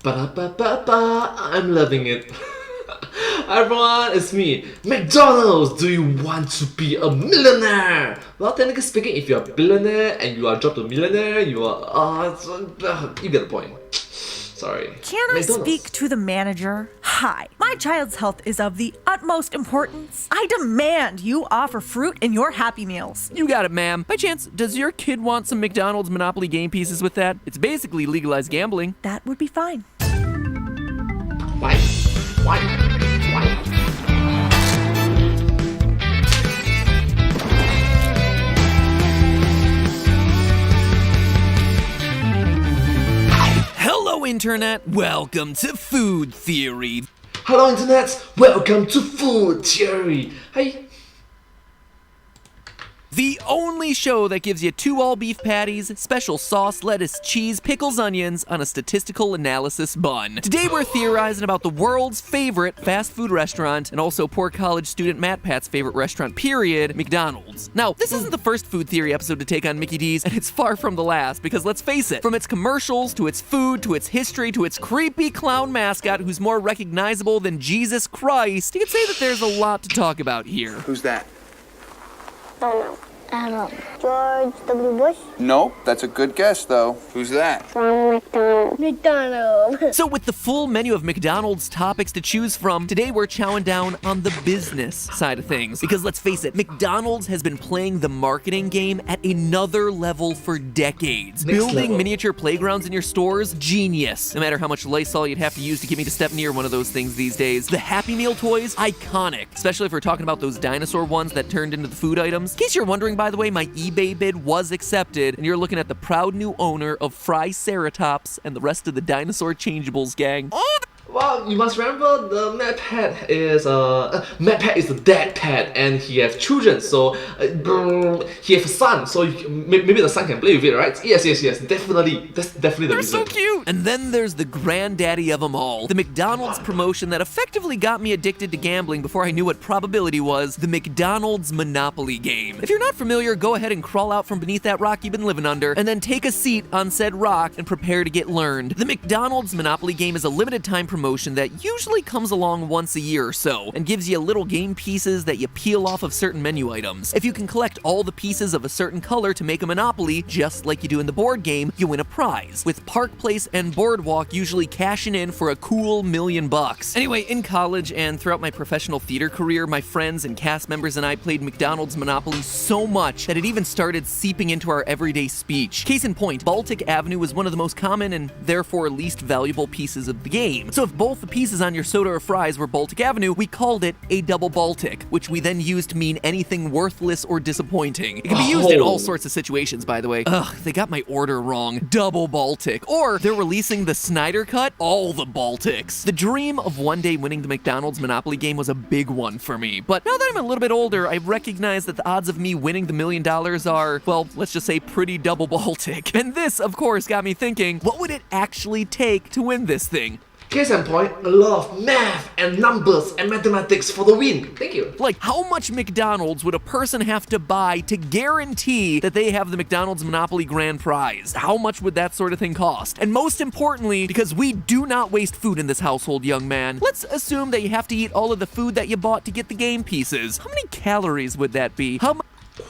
Ba-da-ba-ba-ba, I'm loving it. Hi everyone, it's me, McDonald's. Do you want to be a millionaire? Well, technically speaking, if you're a billionaire and you are dropped to millionaire, you are, you get the point. Sorry. Can I speak to the manager? Hi, my child's health is of the utmost importance. I demand you offer fruit in your Happy Meals. You got it, ma'am. By chance, does your kid want some McDonald's Monopoly game pieces with that? It's basically legalized gambling. That would be fine. Why? Hello, Internet. Welcome to Food Theory. Hello Internet, welcome to Food Theory. Hi. The only show that gives you 2 all-beef patties, special sauce, lettuce, cheese, pickles, onions on a statistical analysis bun. Today we're theorizing about the world's favorite fast food restaurant, and also poor college student Matt Pat's favorite restaurant, period, McDonald's. Now, this isn't the first Food Theory episode to take on Mickey D's, and it's far from the last, because let's face it, from its commercials, to its food, to its history, to its creepy clown mascot who's more recognizable than Jesus Christ, you could say that there's a lot to talk about here. Who's that? Don't know. I don't know. George W. Bush? Nope, that's a good guess, though. Who's that? Ronald McDonald. McDonald. So with the full menu of McDonald's topics to choose from, today we're chowing down on the business side of things. Because let's face it, McDonald's has been playing the marketing game at another level for decades. Building miniature playgrounds in your stores, genius. No matter how much Lysol you'd have to use to get me to step near one of those things these days. The Happy Meal toys, iconic. Especially if we're talking about those dinosaur ones that turned into the food items. In case you're wondering, by the way, my eBay bid was accepted, and you're looking at the proud new owner of Fry-Ceratops and the rest of the dinosaur changeables gang. Well, you must remember the Matt Pat is the dad pet, and he has children, so he has a son, so maybe the son can play with it, right? Yes, definitely. That's definitely the reason. They're so cute! And then there's the granddaddy of them all, the McDonald's promotion that effectively got me addicted to gambling before I knew what probability was, the McDonald's Monopoly game. If you're not familiar, go ahead and crawl out from beneath that rock you've been living under, and then take a seat on said rock and prepare to get learned. The McDonald's Monopoly game is a limited time promotion that usually comes along once a year or so, and gives you little game pieces that you peel off of certain menu items. If you can collect all the pieces of a certain color to make a Monopoly, just like you do in the board game, you win a prize, with Park Place and Boardwalk usually cashing in for a cool $1 million. Anyway, in college and throughout my professional theater career, my friends and cast members and I played McDonald's Monopoly so much that it even started seeping into our everyday speech. Case in point, Baltic Avenue was one of the most common and therefore least valuable pieces of the game. So if both the pieces on your soda or fries were Baltic Avenue, we called it a double Baltic, which we then used to mean anything worthless or disappointing. It can be used in all sorts of situations, by the way. Ugh, they got my order wrong. Double Baltic. Or they're releasing the Snyder Cut, all the Baltics. The dream of one day winning the McDonald's Monopoly game was a big one for me, but now that I'm a little bit older, I recognize that the odds of me winning the $1 million are, well, let's just say pretty double Baltic. And this, of course, got me thinking, what would it actually take to win this thing? Case in point, a lot of math and numbers and mathematics for the win. Thank you. Like, how much McDonald's would a person have to buy to guarantee that they have the McDonald's Monopoly Grand Prize? How much would that sort of thing cost? And most importantly, because we do not waste food in this household, young man, let's assume that you have to eat all of the food that you bought to get the game pieces. How many calories would that be? How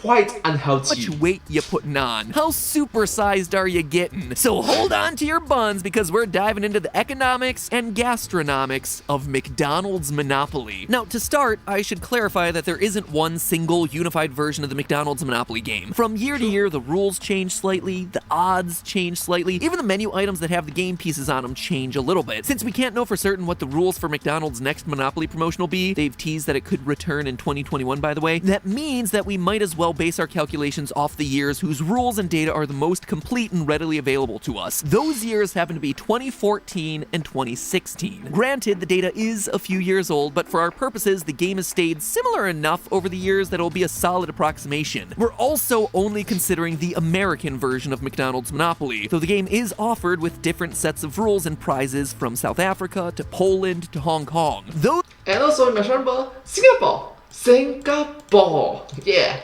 Quite unhealthy. much weight you putting on? How supersized are you getting? So hold on to your buns, because we're diving into the economics and gastronomics of McDonald's Monopoly. Now, to start, I should clarify that there isn't one single unified version of the McDonald's Monopoly game. From year to year, the rules change slightly, the odds change slightly, even the menu items that have the game pieces on them change a little bit. Since we can't know for certain what the rules for McDonald's next Monopoly promotion will be, they've teased that it could return in 2021, by the way, that means that we might as well base our calculations off the years whose rules and data are the most complete and readily available to us. Those years happen to be 2014 and 2016. Granted, the data is a few years old, but for our purposes, the game has stayed similar enough over the years that it will be a solid approximation. We're also only considering the American version of McDonald's Monopoly, though the game is offered with different sets of rules and prizes from South Africa to Poland to Hong Kong. And also remember, Singapore! Yeah!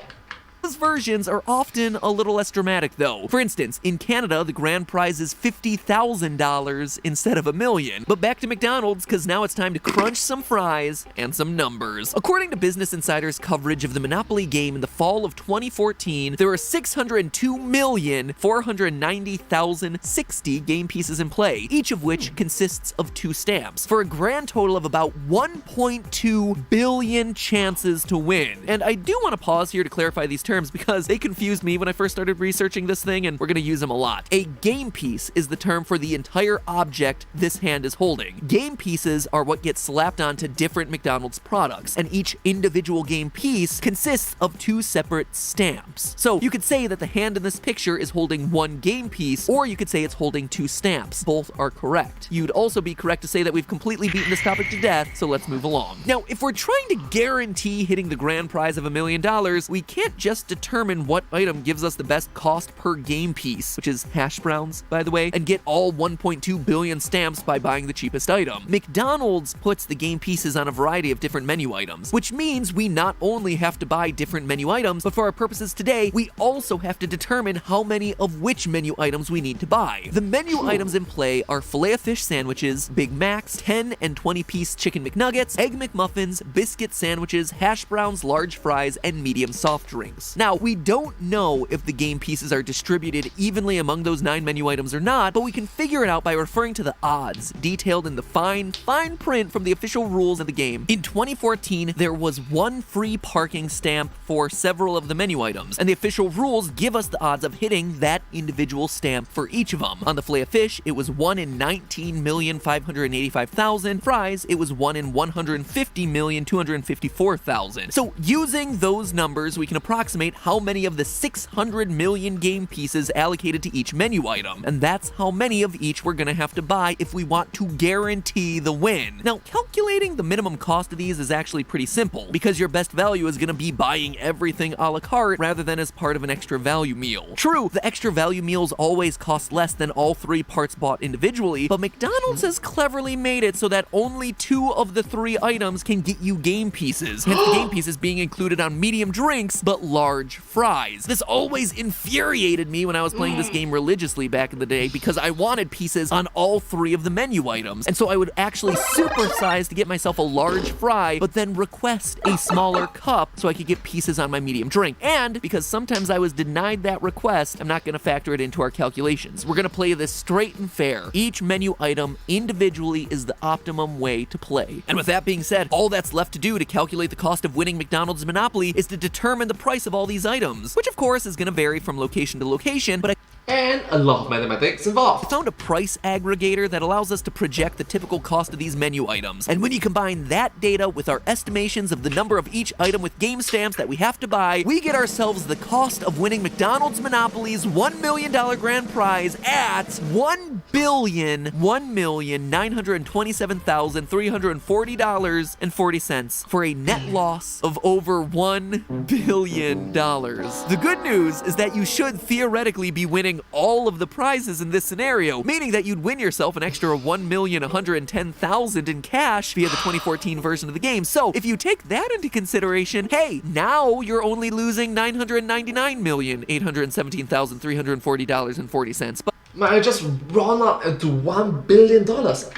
Canada's versions are often a little less dramatic though. For instance, in Canada, the grand prize is $50,000 instead of $1 million. But back to McDonald's, cause now it's time to crunch some fries and some numbers. According to Business Insider's coverage of the Monopoly game in the fall of 2014, there are 602,490,060 game pieces in play, each of which consists of 2 stamps, for a grand total of about 1.2 billion chances to win. And I do want to pause here to clarify these terms because they confused me when I first started researching this thing, and we're going to use them a lot. A game piece is the term for the entire object this hand is holding. Game pieces are what get slapped onto different McDonald's products, and each individual game piece consists of 2 separate stamps. So you could say that the hand in this picture is holding 1 game piece, or you could say it's holding 2 stamps. Both are correct. You'd also be correct to say that we've completely beaten this topic to death, so let's move along. Now, if we're trying to guarantee hitting the grand prize of $1 million, we can't just determine what item gives us the best cost per game piece, which is hash browns, by the way, and get all 1.2 billion stamps by buying the cheapest item. McDonald's puts the game pieces on a variety of different menu items, which means we not only have to buy different menu items, but for our purposes today, we also have to determine how many of which menu items we need to buy. The menu items in play are Filet-O-Fish sandwiches, Big Macs, 10 and 20-piece chicken McNuggets, Egg McMuffins, biscuit sandwiches, hash browns, large fries, and medium soft drinks. Now, we don't know if the game pieces are distributed evenly among those 9 menu items or not, but we can figure it out by referring to the odds detailed in the fine print from the official rules of the game. In 2014, there was 1 free parking stamp for several of the menu items, and the official rules give us the odds of hitting that individual stamp for each of them. On the Filet-O-Fish, it was 1 in 19,585,000. Fries, it was 1 in 150,254,000. So using those numbers, we can approximate how many of the 600 million game pieces allocated to each menu item, and that's how many of each we're gonna have to buy if we want to guarantee the win. Now, calculating the minimum cost of these is actually pretty simple, because your best value is gonna be buying everything a la carte rather than as part of an extra value meal. True, the extra value meals always cost less than all 3 parts bought individually, but McDonald's has cleverly made it so that only 2 of the 3 items can get you game pieces, hence the game pieces being included on medium drinks but large fries. This always infuriated me when I was playing this game religiously back in the day because I wanted pieces on all 3 of the menu items, and so I would actually supersize to get myself a large fry, but then request a smaller cup so I could get pieces on my medium drink. And because sometimes I was denied that request, I'm not going to factor it into our calculations. We're going to play this straight and fair. Each menu item individually is the optimum way to play. And with that being said, all that's left to do to calculate the cost of winning McDonald's Monopoly is to determine the price of all these items, which of course is going to vary from location to location, but And a lot of mathematics involved. I found a price aggregator that allows us to project the typical cost of these menu items. And when you combine that data with our estimations of the number of each item with game stamps that we have to buy, we get ourselves the cost of winning McDonald's Monopoly's $1 million grand prize at $1,927,340.40 for a net loss of over $1 billion. The good news is that you should theoretically be winning all of the prizes in this scenario, meaning that you'd win yourself an extra $1,110,000 in cash via the 2014 version of the game. So if you take that into consideration, hey, now you're only losing $999,817,340.40. But I just round up into $1 billion,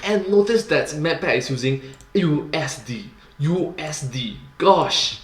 and notice that MatPat is using USD. Gosh.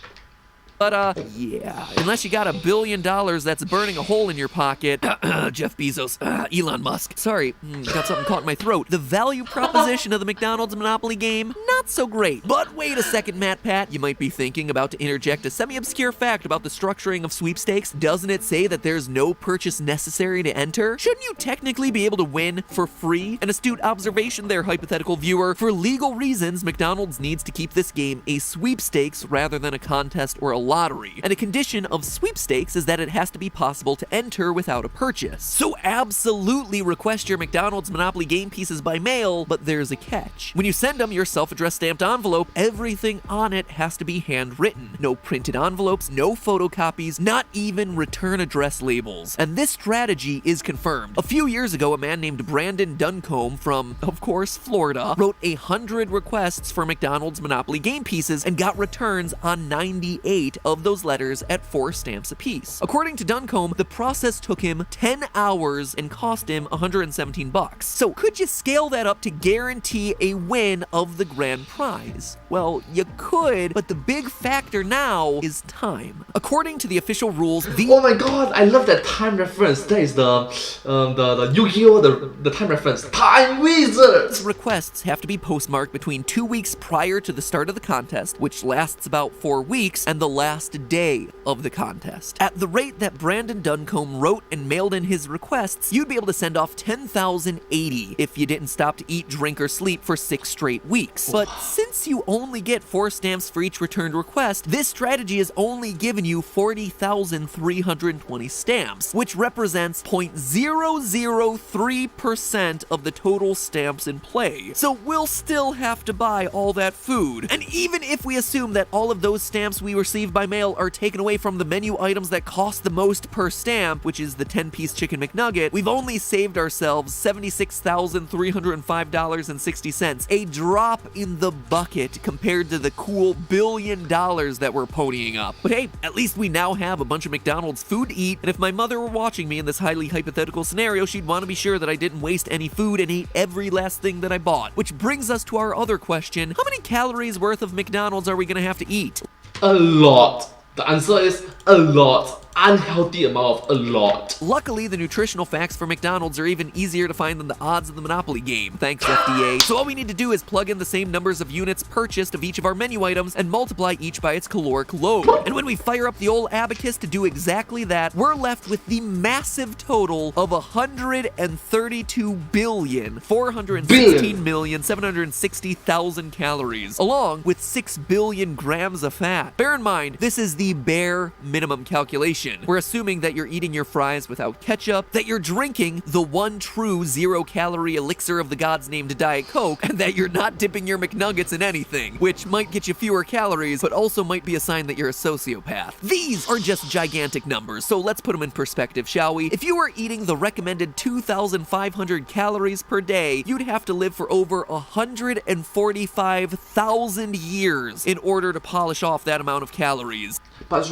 Yeah, unless you got $1 billion that's burning a hole in your pocket. Jeff Bezos, Elon Musk. Sorry, got something caught in my throat. The value proposition of the McDonald's Monopoly game, not so great. But wait a second, MatPat. You might be thinking about to interject a semi-obscure fact about the structuring of sweepstakes. Doesn't it say that there's no purchase necessary to enter? Shouldn't you technically be able to win for free? An astute observation there, hypothetical viewer. For legal reasons, McDonald's needs to keep this game a sweepstakes rather than a contest or a lottery. And a condition of sweepstakes is that it has to be possible to enter without a purchase. So absolutely request your McDonald's Monopoly game pieces by mail, but there's a catch. When you send them your self-addressed stamped envelope, everything on it has to be handwritten. No printed envelopes, no photocopies, not even return address labels. And this strategy is confirmed. A few years ago, a man named Brandon Duncombe from, of course, Florida, wrote 100 requests for McDonald's Monopoly game pieces and got returns on 98 8 of those letters at 4 stamps apiece. According to Duncombe, the process took him 10 hours and cost him $117. So could you scale that up to guarantee a win of the grand prize? Well, you could, but the big factor now is time. According to the official rules, Oh my god, I love that time reference. That is the Yu-Gi-Oh! The time reference. Time Wizard! Requests have to be postmarked between 2 weeks prior to the start of the contest, which lasts about 4 weeks, and the last day of the contest. At the rate that Brandon Duncombe wrote and mailed in his requests, you'd be able to send off 10,080 if you didn't stop to eat, drink, or sleep for 6 straight weeks. But since you only get 4 stamps for each returned request, this strategy has only given you 40,320 stamps, which represents 0.003% of the total stamps in play. So we'll still have to buy all that food. And even if we assume that all of those stamps we receive by mail are taken away from the menu items that cost the most per stamp, which is the 10-piece chicken McNugget, we've only saved ourselves $76,305.60, a drop in the bucket compared to the cool $1 billion that we're ponying up. But hey, at least we now have a bunch of McDonald's food to eat, and if my mother were watching me in this highly hypothetical scenario, she'd want to be sure that I didn't waste any food and ate every last thing that I bought. Which brings us to our other question: how many calories worth of McDonald's are we gonna have to eat? A lot. The answer is a lot. Unhealthy amount of a lot. Luckily, the nutritional facts for McDonald's are even easier to find than the odds of the Monopoly game. Thanks, FDA. So all we need to do is plug in the same numbers of units purchased of each of our menu items and multiply each by its caloric load. And when we fire up the old abacus to do exactly that, we're left with the massive total of 132,416,760,000 calories, along with 6 billion grams of fat. Bear in mind, this is the bare minimum calculation. We're assuming that you're eating your fries without ketchup, that you're drinking the one true 0-calorie elixir of the gods named Diet Coke, and that you're not dipping your McNuggets in anything, which might get you fewer calories, but also might be a sign that you're a sociopath. These are just gigantic numbers, so let's put them in perspective, shall we? If you were eating the recommended 2,500 calories per day, you'd have to live for over 145,000 years in order to polish off that amount of calories. But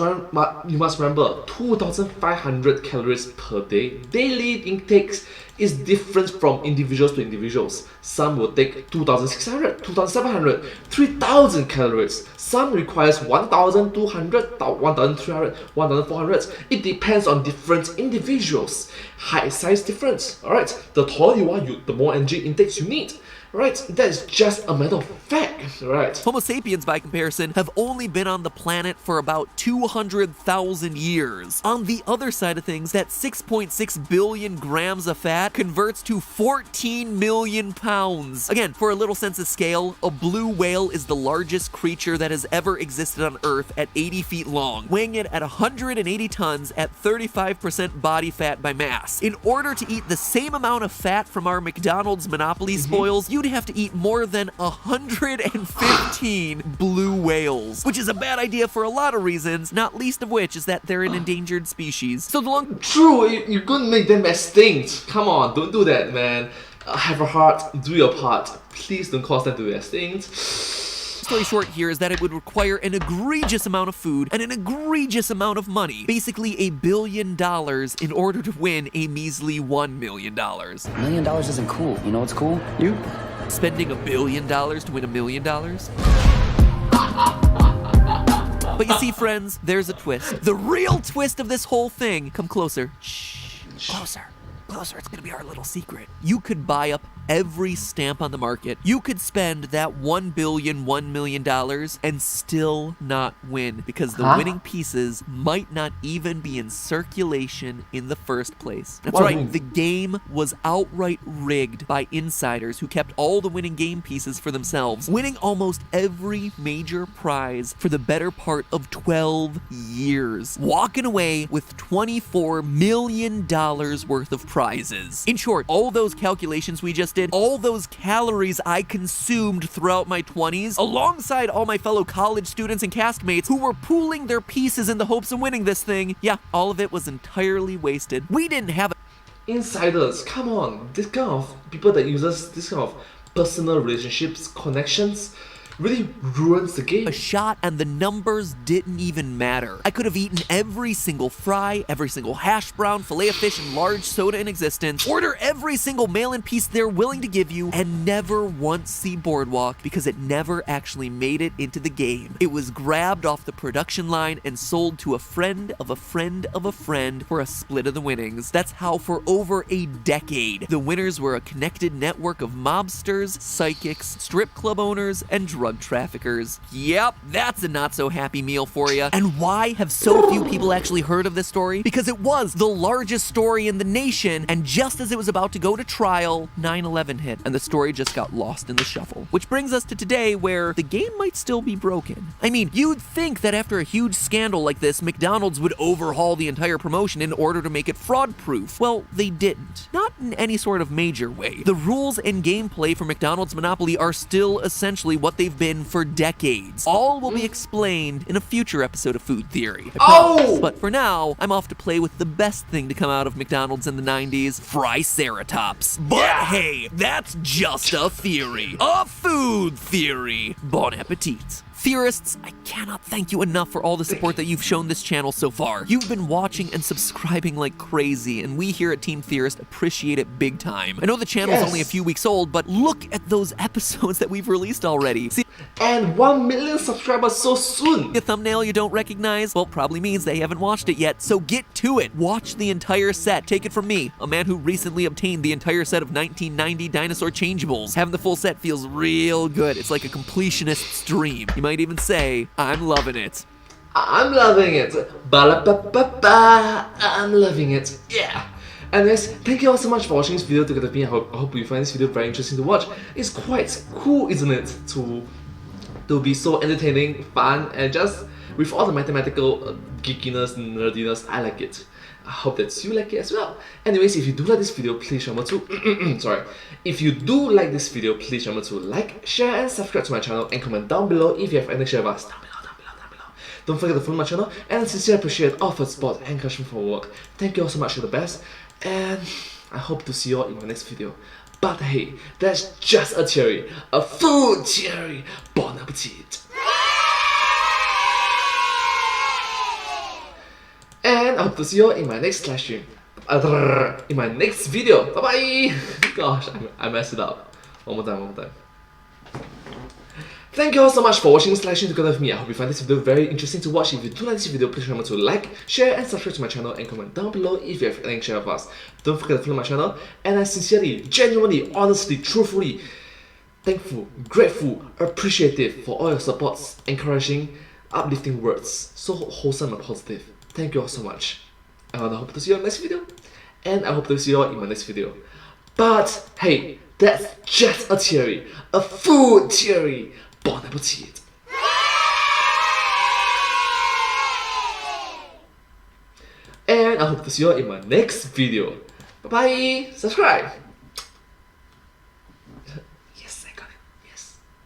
you must remember, 2,500 calories per day. Daily intakes is different from individuals to individuals. Some will take 2,600, 2,700, 3,000 calories. Some requires 1,200, 1,300, 1,400. It depends on different individuals. Height size difference. Alright, the taller you are, the more energy intakes you need. Right, that is just a matter of fact, right? Homo sapiens, by comparison, have only been on the planet for about 200,000 years. On the other side of things, that 6.6 billion grams of fat converts to 14 million pounds. Again, for a little sense of scale, a blue whale is the largest creature that has ever existed on Earth at 80 feet long, weighing it at 180 tons at 35% body fat by mass. In order to eat the same amount of fat from our McDonald's Monopoly spoils, you'd have to eat more than 115 blue whales, which is a bad idea for a lot of reasons, not least of which is that they're an endangered species. So the long... True, you're gonna make them extinct. Come on, don't do that, man. Have a heart, do your part. Please don't cause them to be extinct. Story short here is that it would require an egregious amount of food and an egregious amount of money, basically $1 billion, in order to win a measly $1 million. $1 million isn't cool. You know what's cool? You. Spending $1 billion to win $1 million? But you see, friends, there's a twist. The real twist of this whole thing. Come closer. Shh. Closer. Closer. It's gonna be our little secret. You could buy up every stamp on the market. You could spend that $1 million and still not win, because the winning pieces might not even be in circulation in the first place. That's right, the game was outright rigged by insiders who kept all the winning game pieces for themselves, winning almost every major prize for the better part of 12 years, walking away with $24 million worth of prizes. In short, all those calculations we just did, all those calories I consumed throughout my 20s, alongside all my fellow college students and castmates who were pooling their pieces in the hopes of winning this thing, yeah, all of it was entirely wasted. We didn't have Insiders, come on, this kind of people that uses this kind of personal relationships, connections, really ruins the game. A shot and the numbers didn't even matter. I could have eaten every single fry, every single hash brown, fillet of fish, and large soda in existence, order every single mail-in piece they're willing to give you, and never once see Boardwalk because it never actually made it into the game. It was grabbed off the production line and sold to a friend of a friend of a friend for a split of the winnings. That's how for over a decade, the winners were a connected network of mobsters, psychics, strip club owners, and drug traffickers. Yep, that's a not-so-happy meal for you. And why have so few people actually heard of this story? Because it was the largest story in the nation, and just as it was about to go to trial, 9/11 hit, and the story just got lost in the shuffle. Which brings us to today, where the game might still be broken. I mean, you'd think that after a huge scandal like this, McDonald's would overhaul the entire promotion in order to make it fraud-proof. Well, they didn't. Not in any sort of major way. The rules and gameplay for McDonald's Monopoly are still essentially what they've been for decades. All will be explained in a future episode of Food Theory. I promise. But for now, I'm off to play with the best thing to come out of McDonald's in the 90s, Fryceratops. But hey, that's just a theory. A food theory. Bon appetit. Theorists, I cannot thank you enough for all the support that you've shown this channel so far. You've been watching and subscribing like crazy, and we here at Team Theorist appreciate it big time. I know the channel is only a few weeks old, but look at those episodes that we've released already. See, and 1 million subscribers so soon. the thumbnail you don't recognize? Well, probably means they haven't watched it yet, so get to it. Watch the entire set. Take it from me, a man who recently obtained the entire set of 1990 dinosaur changeables. Having the full set feels real good. It's like a completionist's dream. You might even say, I'm loving it. I'm loving it. Ba-la-ba-ba-ba. I'm loving it. Yeah. Anyways, thank you all so much for watching this video together with me. I hope you find this video very interesting to watch. It's quite cool, isn't it? To be so entertaining, fun, and just with all the mathematical geekiness, nerdiness, I like it. I hope that you like it as well. Anyways, if you do like this video, please remember to sorry. If you do like this video, please remember to like, share, and subscribe to my channel, and comment down below if you have anything to share with us. Down below. Don't forget to follow my channel, and I sincerely appreciate all the support and encouragement for work. Thank you all so much, you're the best, and I hope to see you all in my next video. But hey, that's just a theory, a food theory. Bon appetit. And I hope to see you all in my next live stream. In my next video. Bye bye. Gosh, I messed it up. One more time. Thank you all so much for watching this live stream together with me. I hope you find this video very interesting to watch. If you do like this video, please remember to like, share, and subscribe to my channel, and comment down below if you have anything to share with us. Don't forget to follow my channel, and I sincerely, genuinely, honestly, truthfully, thankful, grateful, appreciative for all your supports, encouraging, uplifting words, so wholesome and positive. Thank you all so much. And I hope to see you in my next video. And I hope to see you all in my next video. But hey, that's just a theory. A food theory. Bon appetit. And I hope to see you all in my next video. Bye bye. Subscribe.